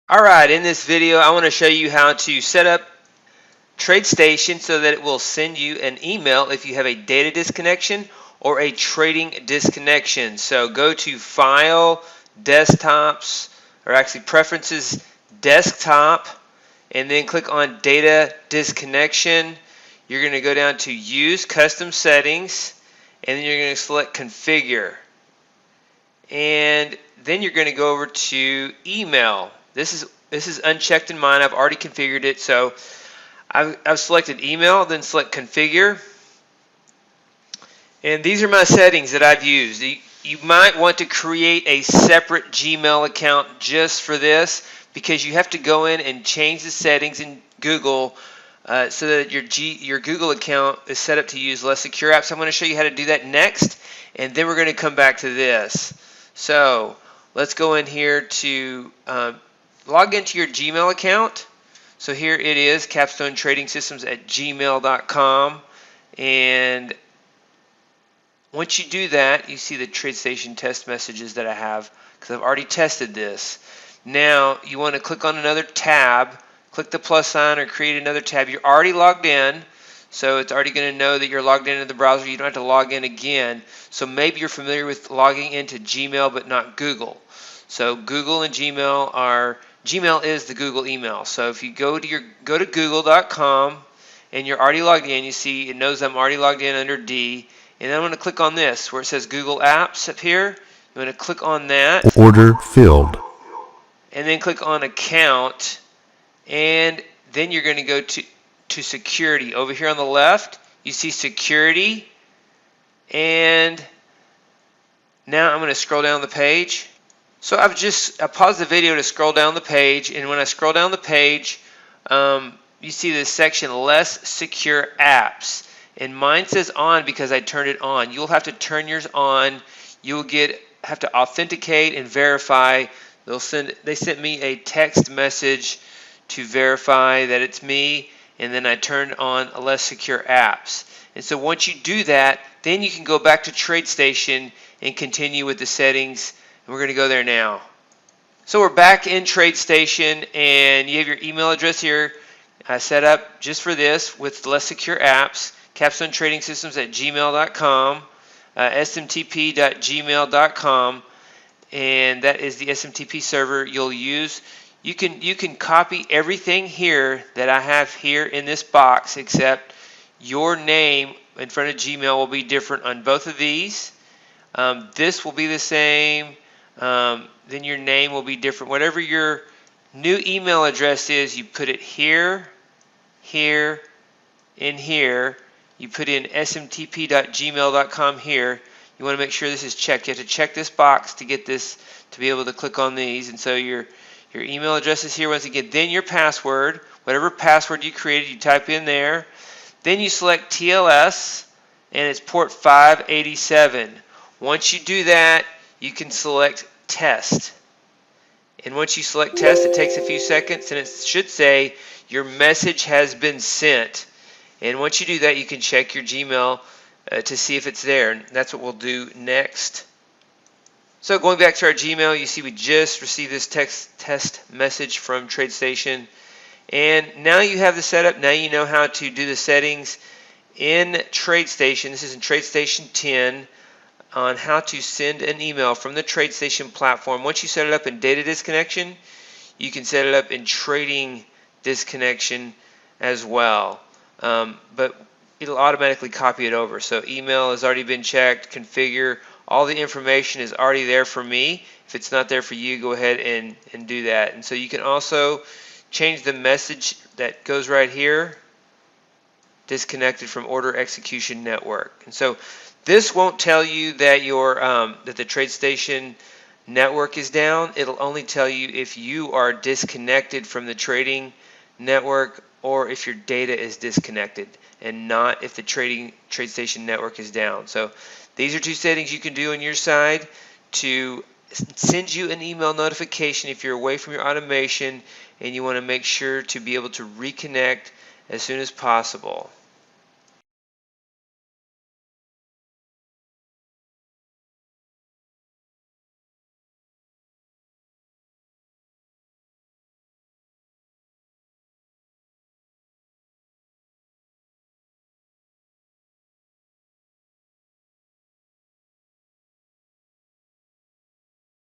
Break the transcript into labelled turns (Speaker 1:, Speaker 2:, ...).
Speaker 1: Alright, in this video I want to show you how to set up Tradestation so that it will send you an email if you have a data disconnection or a trading disconnection. So go to File, Desktops, or actually Preferences, Desktop, and then click on Data Disconnection. You're going to go down to Use Custom Settings, and then you're going to select Configure. And then you're going to go over to Email. This is unchecked in mine. I've already configured it, so I've selected email, then select configure. And these are my settings that I've used. You might want to create a separate Gmail account just for this, because you have to go in and change the settings in Google so that your Google account is set up to use less secure apps. I'm going to show you how to do that next, and then we're going to come back to this. So let's go in here to log into your Gmail account. So here it is, capstonetradingsystems@gmail.com, and once you do that, you see the Tradestation test messages that I have because I've already tested this. Now you want to click on another tab, click the plus sign or create another tab. You're already logged in, so it's already going to know that you're logged into the browser. You don't have to log in again. So maybe you're familiar with logging into Gmail but not Google. So Google and Gmail is the Google email. So if you go to google.com and you're already logged in, you see it knows I'm already logged in under D. And then I'm going to click on this where it says Google Apps up here. I'm going to click on that.
Speaker 2: Order filled.
Speaker 1: And then click on Account. And then you're going to go to Security. Over here on the left, you see Security. And now I'm going to scroll down the page. So I paused the video to scroll down the page, and when I scroll down the page, you see this section, Less Secure Apps. And mine says on because I turned it on. You'll have to turn yours on. You'll have to authenticate and verify. They sent me a text message to verify that it's me, and then I turned on Less Secure Apps. And so once you do that, then you can go back to Tradestation and continue with the settings. And we're going to go there now. So we're back in Tradestation, and you have your email address here set up just for this with Less Secure Apps, capstonetradingsystems@gmail.com, smtp.gmail.com, and that is the SMTP server you'll use. You can copy everything here that I have here in this box, except your name in front of Gmail will be different on both of these. This will be the same. Then your name will be different. Whatever your new email address is, you put it here, here, and here. You put in smtp.gmail.com here. You want to make sure this is checked. You have to check this box to get this, to be able to click on these. And so your email address is here once again. Then your password, whatever password you created, you type in there. Then you select TLS, and it's port 587. Once you do that, you can select Test. And once you select Test, it takes a few seconds, and it should say your message has been sent. And once you do that, you can check your Gmail to see if it's there. And that's what we'll do next. So going back to our Gmail, you see we just received this test message from Tradestation. And now you have the setup. Now you know how to do the settings in Tradestation. This is in Tradestation 10. On how to send an email from the Tradestation platform. Once you set it up in data disconnection, you can set it up in trading disconnection as well. But it'll automatically copy it over. So email has already been checked, configure, all the information is already there for me. If it's not there for you, go ahead and do that. And so you can also change the message that goes right here, disconnected from order execution network. And so this won't tell you that that the Tradestation network is down. It'll only tell you if you are disconnected from the trading network or if your data is disconnected, and not if the Tradestation network is down. So these are two settings you can do on your side to send you an email notification if you're away from your automation and you want to make sure to be able to reconnect as soon as possible.